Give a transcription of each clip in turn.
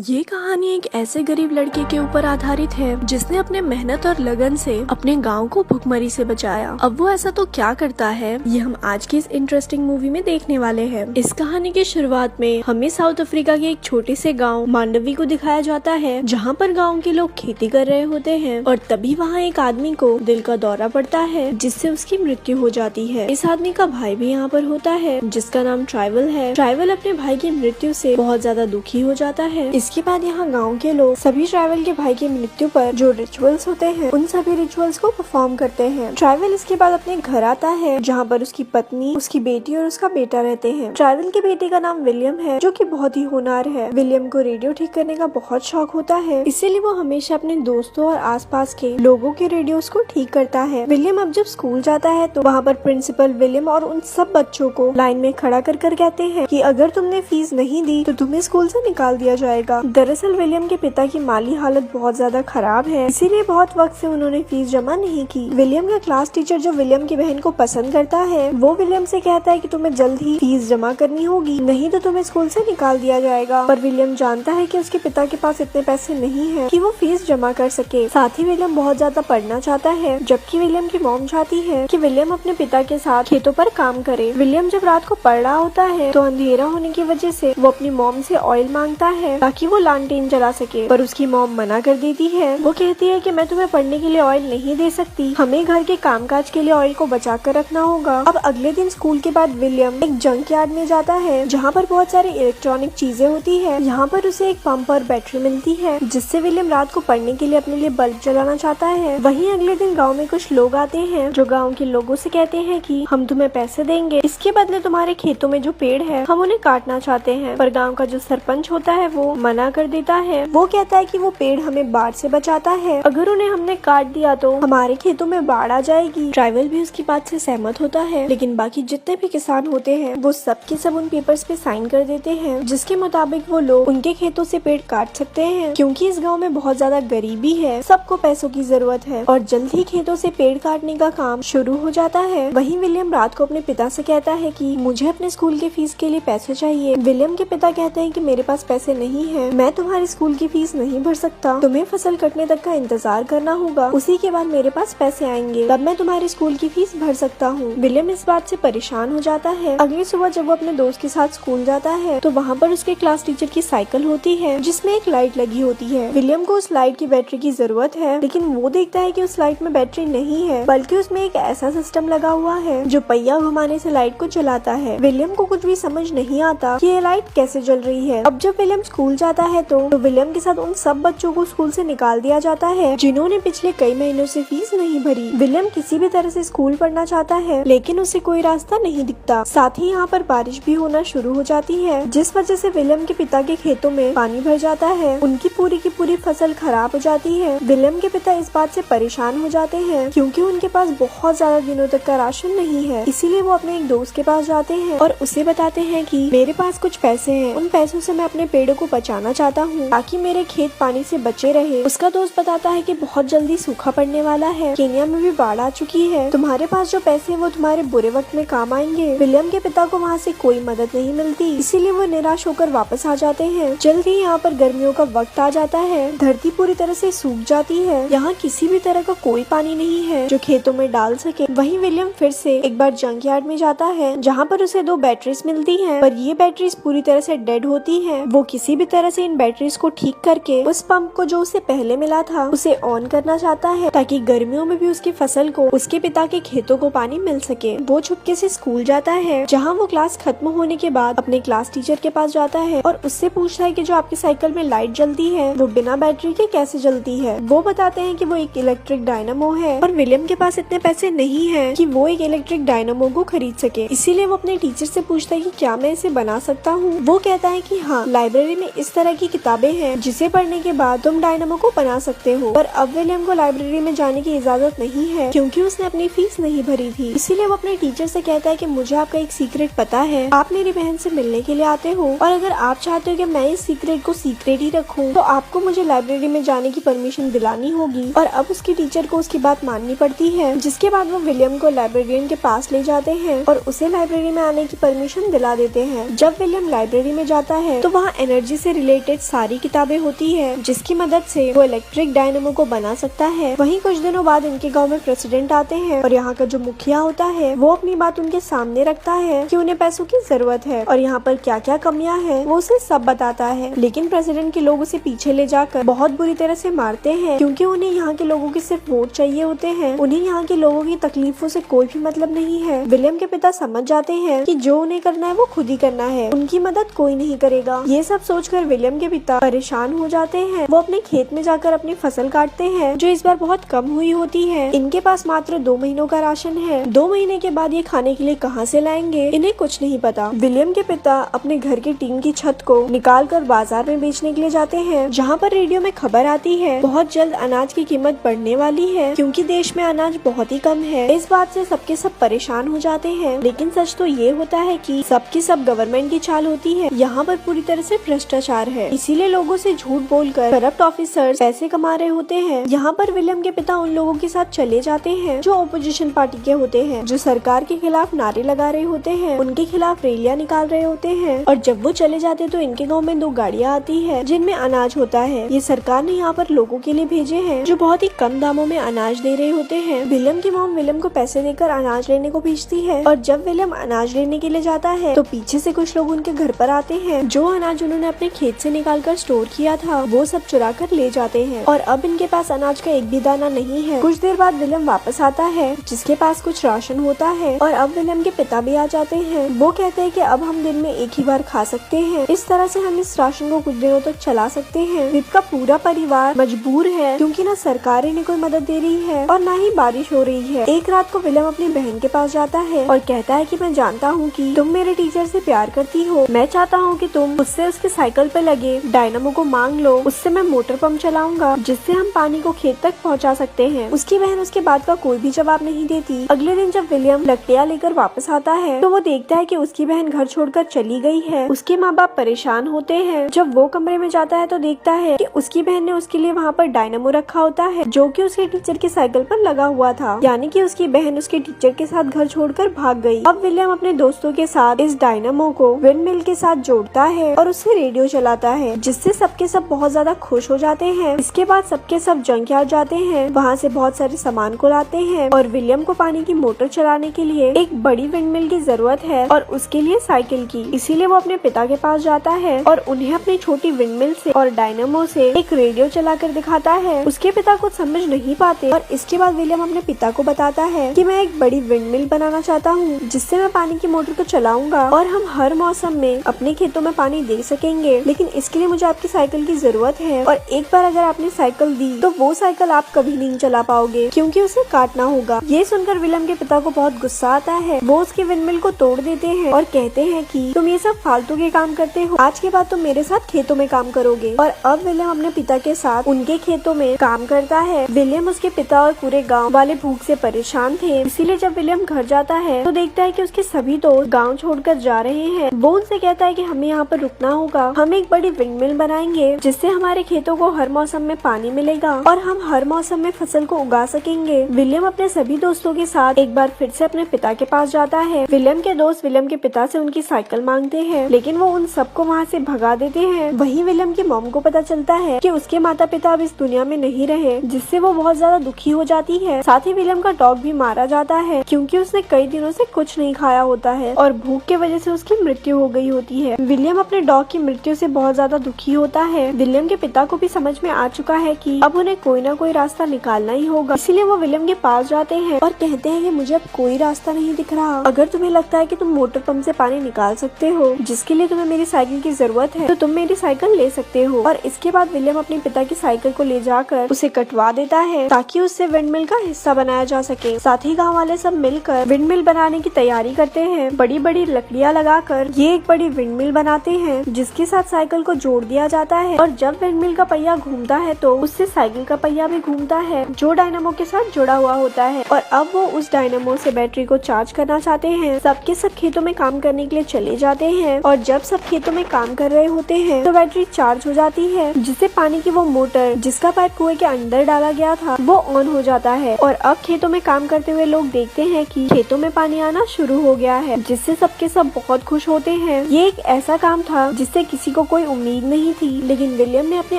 ये कहानी एक ऐसे गरीब लड़के के ऊपर आधारित है जिसने अपने मेहनत और लगन से अपने गांव को भुखमरी से बचाया। अब वो ऐसा तो क्या करता है, ये हम आज की इस इंटरेस्टिंग मूवी में देखने वाले हैं। इस कहानी की शुरुआत में हमें साउथ अफ्रीका के एक छोटे से गांव मांडवी को दिखाया जाता है, जहां पर गांव के लोग खेती कर रहे होते हैं और तभी वहां एक आदमी को दिल का दौरा पड़ता है जिससे उसकी मृत्यु हो जाती है। इस आदमी का भाई भी यहाँ पर होता है जिसका नाम ट्राइवल है। ट्राइवल अपने भाई की मृत्यु से बहुत ज्यादा दुखी हो जाता है। इसके बाद यहाँ गांव के लोग सभी ट्राइवल के भाई की मृत्यु पर जो रिचुअल्स होते हैं उन सभी रिचुअल्स को परफॉर्म करते हैं। ट्राइवल इसके बाद अपने घर आता है जहाँ पर उसकी पत्नी, उसकी बेटी और उसका बेटा रहते हैं। ट्राइवल के बेटे का नाम विलियम है जो कि बहुत ही होनहार है। विलियम को रेडियो ठीक करने का बहुत शौक होता है, इसीलिए वो हमेशा अपने दोस्तों और आसपास के लोगों के रेडियोस को ठीक करता है। विलियम अब जब स्कूल जाता है तो वहाँ पर प्रिंसिपल विलियम और उन सब बच्चों को लाइन में खड़ा कर कहते हैं कि अगर तुमने फीस नहीं दी तो तुम्हें स्कूल से निकाल दिया जाएगा। दरअसल विलियम के पिता की माली हालत बहुत ज्यादा खराब है, इसीलिए बहुत वक्त से उन्होंने फीस जमा नहीं की। विलियम का क्लास टीचर जो विलियम की बहन को पसंद करता है वो विलियम से कहता है कि तुम्हें जल्द ही फीस जमा करनी होगी, नहीं तो तुम्हें स्कूल से निकाल दिया जाएगा। पर विलियम जानता है कि उसके पिता के पास इतने पैसे नहीं है कि वो फीस जमा कर सके। साथ ही विलियम बहुत ज्यादा पढ़ना चाहता है, जबकि विलियम की मॉम चाहती है कि विलियम अपने पिता के साथ खेतों पर काम करे। विलियम जब रात को पढ़ रहा होता है तो अंधेरा होने की वजह से वो अपनी मॉम से ऑयल मांगता है ताकि वो लालटेन जला सके, पर उसकी मॉम मना कर देती है। वो कहती है कि मैं तुम्हें पढ़ने के लिए ऑयल नहीं दे सकती, हमें घर के कामकाज के लिए ऑयल को बचा कर रखना होगा। अब अगले दिन स्कूल के बाद विलियम एक जंक यार्ड में जाता है जहाँ पर बहुत सारी इलेक्ट्रॉनिक चीजें होती है। यहाँ पर उसे एक पंप और बैटरी मिलती है जिससे विलियम रात को पढ़ने के लिए अपने लिए बल्ब जलाना चाहता है। वहीं अगले दिन गाँव में कुछ लोग आते हैं जो गाँव के लोगों से कहते हैं कि हम तुम्हें पैसे देंगे, इसके बदले तुम्हारे खेतों में जो पेड़ है हम उन्हें काटना चाहते हैं। पर गाँव का जो सरपंच होता है वो मना कर देता है। वो कहता है कि वो पेड़ हमें बाढ़ से बचाता है, अगर उन्हें हमने काट दिया तो हमारे खेतों में बाढ़ आ जाएगी। ट्राइवल भी उसकी बात से सहमत होता है, लेकिन बाकी जितने भी किसान होते हैं वो सब के सब उन पेपर्स पे साइन कर देते हैं जिसके मुताबिक वो लोग उनके खेतों से पेड़ काट सकते हैं। क्योंकि इस गाँव में बहुत ज्यादा गरीबी है, सबको पैसों की जरूरत है और जल्द ही खेतों से पेड़ काटने का काम शुरू हो जाता है। वहीं विलियम रात को अपने पिता से कहता है कि मुझे अपने स्कूल की फीस के लिए पैसे चाहिए। विलियम के पिता कहते हैं कि मेरे पास पैसे नहीं है, मैं तुम्हारी स्कूल की फीस नहीं भर सकता, तुम्हें फसल कटने तक का इंतजार करना होगा, उसी के बाद मेरे पास पैसे आएंगे तब मैं तुम्हारी स्कूल की फीस भर सकता हूँ। विलियम इस बात से परेशान हो जाता है। अगली सुबह जब वो अपने दोस्त के साथ स्कूल जाता है तो वहाँ पर उसके क्लास टीचर की साइकिल होती है जिसमें एक लाइट लगी होती है। विलियम को उस लाइट की बैटरी की जरूरत है, लेकिन वो देखता है कि उस लाइट में बैटरी नहीं है बल्कि उसमें एक ऐसा सिस्टम लगा हुआ है जो पहिया घुमाने से लाइट को जलाता है। विलियम को कुछ भी समझ नहीं आता कि ये लाइट कैसे जल रही है। अब जब विलियम स्कूल जाता है तो विलियम के साथ उन सब बच्चों को स्कूल से निकाल दिया जाता है जिन्होंने पिछले कई महीनों से फीस नहीं भरी। विलियम किसी भी तरह से स्कूल पढ़ना चाहता है, लेकिन उसे कोई रास्ता नहीं दिखता। साथ ही यहाँ पर बारिश भी होना शुरू हो जाती है जिस वजह से विलियम के पिता के खेतों में पानी भर जाता है, उनकी पूरी की पूरी फसल खराब हो जाती है। विलियम के पिता इस बात से परेशान हो जाते हैं क्योंकि उनके पास बहुत ज्यादा दिनों तक का राशन नहीं है, इसीलिए वो अपने एक दोस्त के पास जाते हैं और उसे बताते हैं कि मेरे पास कुछ पैसे हैं, उन पैसों से मैं अपने पेड़ों को बचाना चाहता हूँ ताकि मेरे खेत पानी से बचे रहे। उसका दोस्त बताता है कि बहुत जल्दी सूखा पड़ने वाला है, केन्या में भी बाढ़ आ चुकी है, तुम्हारे पास जो पैसे हैं वो तुम्हारे बुरे वक्त में काम आएंगे। विलियम के पिता को वहाँ से कोई मदद नहीं मिलती, इसीलिए वो निराश होकर वापस आ जाते हैं। जल्द ही यहाँ पर गर्मियों का वक्त आ जाता है, धरती पूरी तरह से सूख जाती है, यहाँ किसी भी तरह का कोई पानी नहीं है जो खेतों में डाल सके। वहीं विलियम फिर से एक बार जंक यार्ड में जाता है जहाँ पर उसे 2 बैटरीज मिलती हैं, पर ये बैटरीज पूरी तरह से डेड होती हैं। वो किसी भी तरह से इन बैटरीज को ठीक करके उस पंप को जो उसे पहले मिला था उसे ऑन करना चाहता है ताकि गर्मियों में भी उसकी फसल को, उसके पिता के खेतों को पानी मिल सके। वो चुपके से स्कूल जाता है जहाँ वो क्लास खत्म होने के बाद अपने क्लास टीचर के पास जाता है और उससे पूछता है कि जो आपकी साइकिल में लाइट जलती है वो बिना बैटरी के कैसे जलती है। वो बताते हैं कि वो एक इलेक्ट्रिक डायनामो है, पर विलियम के पास इतने पैसे नहीं है कि वो एक इलेक्ट्रिक डायनामो को खरीद सके, इसीलिए वो अपने टीचर से पूछता है कि क्या मैं इसे बना सकता हूँ। वो कहता है कि हाँ, लाइब्रेरी में इस तरह की किताबें हैं जिसे पढ़ने के बाद तुम डायनामो को बना सकते हो। पर अब विलियम को लाइब्रेरी में जाने की इजाजत नहीं है क्योंकि उसने अपनी फीस नहीं भरी थी, इसीलिए वो अपने टीचर से कहता है कि मुझे आपका एक सीक्रेट पता है, आप मेरी बहन से मिलने के लिए आते हो और अगर आप चाहते हो कि मैं इस सीक्रेट को सीक्रेट ही रखूं तो आपको मुझे लाइब्रेरी में जाने की परमिशन दिलानी होगी। और अब उसकी टीचर को उसकी बात माननी पड़ती है, जिसके बाद वो विलियम को लाइब्रेरियन के पास ले जाते हैं और उसे लाइब्रेरी में आने की परमिशन दिला देते हैं। जब विलियम लाइब्रेरी में जाता है तो वहाँ एनर्जी से रिलेटेड सारी किताबें होती है, जिसकी मदद से वो इलेक्ट्रिक डायनेमो को बना सकता है। वहीं कुछ दिनों बाद इनके गाँव में प्रेसिडेंट आते हैं और यहाँ का जो मुखिया होता है वो अपनी बात उनके सामने रखता है कि उन्हें पैसों की जरूरत है और यहाँ पर क्या क्या कमियां हैं वो उसे सब बताता है। लेकिन प्रेसिडेंट के लोग उसे पीछे ले जाकर बहुत बुरी तरह से मारते हैं, क्योंकि उन्हें यहाँ के लोगों के सिर्फ वोट चाहिए होते हैं। उन्हें यहाँ के लोगों की तकलीफों से कोई भी मतलब नहीं है। विलियम के पिता समझ जाते हैं कि जो उन्हें करना है वो खुद ही करना है, उनकी मदद कोई नहीं करेगा। ये सब सोचकर विलियम के पिता परेशान हो जाते हैं। वो अपने खेत में जाकर अपनी फसल काटते हैं, जो इस बार बहुत कम हुई होती है। इनके पास मात्र 2 महीनों का राशन है। 2 महीने के बाद ये खाने के लिए कहाँ से लाएंगे, इन्हें कुछ नहीं पता। विलियम के पिता अपने घर की टीन की छत को निकाल कर बाजार में बेचने के लिए जाते हैं, जहाँ पर रेडियो में खबर आती है बहुत जल्द अनाज की कीमत बढ़ने वाली है, क्योंकि देश में अनाज बहुत ही कम है। इस बात से सबके सब परेशान हो जाते हैं। लेकिन सच तो ये होता है कि सबकी सब गवर्नमेंट की चाल होती है। यहाँ पर पूरी तरह से भ्रष्टाचार है, इसीलिए लोगों से झूठ बोलकर करप्ट ऑफिसर्स पैसे कमा रहे होते हैं। यहाँ पर विलियम के पिता उन लोगों के साथ चले जाते हैं जो ओपोजिशन पार्टी के होते हैं, जो सरकार के खिलाफ नारे लगा रहे होते हैं, उनके खिलाफ रैलियां निकाल रहे होते हैं। और जब वो चले जाते तो इनके गांव में 2 गाड़ियां आती है जिनमें अनाज होता है। ये सरकार ने यहाँ पर लोगों के लिए भेजे हैं जो बहुत ही कम दामों में अनाज दे रहे होते हैं। विलियम की मॉम विलियम को पैसे देकर अनाज लेने को भेजती है, और जब विलियम अनाज लेने के लिए जाता है तो पीछे से कुछ लोग उनके घर पर आते हैं। जो अनाज उन्होंने अपने खेत से निकाल कर स्टोर किया था वो सब चुरा कर ले जाते हैं, और अब इनके पास अनाज का एक भी दाना नहीं है। कुछ देर बाद विलियम वापस आता है, जिसके पास कुछ राशन होता है, और अब विलियम के पिता भी आ जाते हैं। वो कहते हैं कि अब हम दिन में एक ही बार खा सकते हैं, इस तरह से हम इस राशन को कुछ दिनों तक चला सकते हैं। विप का पूरा परिवार मजबूर है, क्योंकि ना सरकार इन्हें कोई मदद दे रही है और ना ही बारिश हो रही है। एक रात को विलियम अपनी बहन के पास जाता है और कहता है कि मैं जानता हूँ कि तुम मेरे टीचर से प्यार करती हो। मैं चाहता हूँ कि तुम उससे उसके साइकिल पे लगे डायनामो को मांग लो, उससे मैं मोटर पंप चलाऊंगा जिससे हम पानी को खेत तक पहुँचा सकते हैं। उसकी बहन उसके बात का कोई भी जवाब नहीं देती। अगले दिन जब विलियम लकड़ियाँ लेकर वापस आता है तो वो देखता है कि उसकी बहन घर छोड़कर चली गई है। उसके माँ बाप परेशान होते हैं। जब वो कमरे में जाता है तो देखता है कि उसकी बहन ने उसके लिए वहाँ पर डायनामो रखा होता है, जो कि उसके टीचर की साइकिल पर लगा हुआ था। यानी कि उसकी बहन उसके टीचर के साथ घर छोड़कर भाग गई। अब विलियम अपने दोस्तों के साथ इस डायनामो को विंडमिल के साथ जोड़ता है और उससे रेडियो चलाता है, जिससे सबके सब बहुत ज्यादा खुश हो जाते हैं। इसके बाद सबके सब जंकयार्ड जाते हैं, वहाँ से बहुत सारे सामान को लाते हैं, और विलियम को पानी की मोटर चलाने के लिए एक बड़ी विंडमिल की जरूरत है और उसके लिए साइकिल की। इसीलिए वो अपने पिता के पास जाता है और उन्हें अपनी छोटी विंडमिल से और डायनामो से एक रेडियो चलाकर दिखाता है। उसके पिता कुछ समझ नहीं पाते, और इसके बाद विलियम अपने पिता को बताता है कि मैं एक बड़ी विंडमिल बनाना चाहता हूँ जिससे मैं पानी की मोटर को चलाऊंगा और हम हर मौसम में अपने खेतों में पानी दे सकेंगे। लेकिन इसके लिए मुझे आपकी साइकिल की जरूरत है, और एक बार अगर आपने साइकिल दी तो वो साइकिल आप कभी नहीं चला पाओगे, क्योंकि उसे काटना होगा। ये सुनकर विलियम के पिता को बहुत गुस्सा आता है। वो उसकी विंडमिल को तोड़ देते हैं और कहते हैं कि तुम ये सब फालतू के काम करते हो, आज के बाद तुम मेरे साथ खेतों में काम करोगे। और अब विलियम अपने पिता के साथ उनके खेतों में काम करता है। विलियम, उसके पिता और पूरे गांव वाले भूख से परेशान थे, इसीलिए जब विलियम घर जाता है तो देखता है कि उसके सभी दोस्त गांव छोड़कर जा रहे हैं। वो उनसे कहता है कि हमें यहाँ पर रुकना होगा, हम एक बड़ी विंडमिल बनाएंगे जिससे हमारे खेतों को हर मौसम में पानी मिलेगा और हम हर मौसम में फसल को उगा सकेंगे। विलियम अपने सभी दोस्तों के साथ एक बार फिर से अपने पिता के पास जाता है। विलियम के दोस्त विलियम के पिता से उनकी साइकिल मांगते हैं, लेकिन वो उन सबको वहाँ से भगा देते हैं। वहीं विलियम की मॉम को पता चलता है कि उसके माता पिता अब इस दुनिया में नहीं रहे, जिससे वो बहुत ज्यादा दुखी हो जाती है। साथ ही विलियम का डॉग भी मारा जाता है, क्योंकि उसने कई दिनों से कुछ नहीं खाया होता है और भूख के वजह से उसकी मृत्यु हो गई होती है। विलियम अपने डॉग की मृत्यु से बहुत ज्यादा दुखी होता है। विलियम के पिता को भी समझ में आ चुका है कि अब उन्हें कोई ना कोई रास्ता निकालना ही होगा, इसीलिए वो विलियम के पास जाते हैं और कहते हैं कि मुझे अब कोई रास्ता नहीं दिख रहा। अगर तुम्हें लगता है कि तुम मोटर पंप से पानी निकाल सकते हो, जिसके लिए तुम्हें मेरी साइकिल की जरूरत है, तो तुम मेरी साइकिल ले सकते हो। और इसके बाद विलियम अपने पिता की साइकिल को ले जाकर उसे कटवा देता है, ताकि उससे विंडमिल का हिस्सा बनाया जा सके। साथ ही गाँव वाले सब मिलकर विंडमिल बनाने की तैयारी करते हैं। बड़ी बड़ी लकड़ियाँ लगाकर ये एक बड़ी विंडमिल बनाते हैं, जिसके साथ साइकिल को जोड़ दिया जाता है। और जब विंडमिल का पहिया घूमता है तो उससे साइकिल का पहिया भी घूमता है, जो डायनामो के साथ जुड़ा हुआ होता है। और अब वो उस डायनामो से बैटरी को चार्ज करना चाहते हैं। सबके सब खेतों में काम करने के लिए चले जाते हैं, और जब सब खेतों में काम कर रहे होते हैं तो बैटरी चार्ज हो जाती है, जिससे पानी की वो मोटर जिसका पाइप कुएं के अंदर डाला गया था वो ऑन हो जाता है। और अब खेतों में काम करते हुए लोग देखते हैं कि खेतों में पानी आना शुरू हो गया है, जिससे सबके सब बहुत खुश होते हैं। ये एक ऐसा काम था जिससे किसी को कोई कोई उम्मीद नहीं थी, लेकिन विलियम ने अपने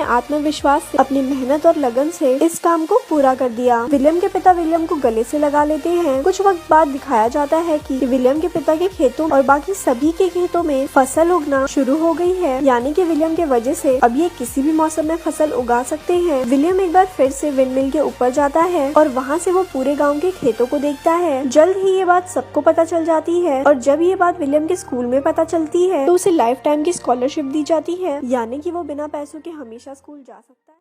आत्मविश्वास से, अपनी मेहनत और लगन से इस काम को पूरा कर दिया। विलियम के पिता विलियम को गले से लगा लेते हैं। कुछ वक्त बाद दिखाया जाता है कि विलियम के पिता के खेतों और बाकी सभी के खेतों में फसल उगना शुरू हो गई है, यानी कि विलियम के वजह से अब ये किसी भी मौसम में फसल उगा सकते हैं। विलियम एक बार फिर से विंडमिल के ऊपर जाता है और वहाँ से वो पूरे गाँव के खेतों को देखता है। जल्द ही ये बात सबको पता चल जाती है और जब ये बात विलियम के स्कूल में पता चलती है तो उसे लाइफ टाइम की स्कॉलरशिप दी जाती है, यानी कि वो बिना पैसों के हमेशा स्कूल जा सकता है।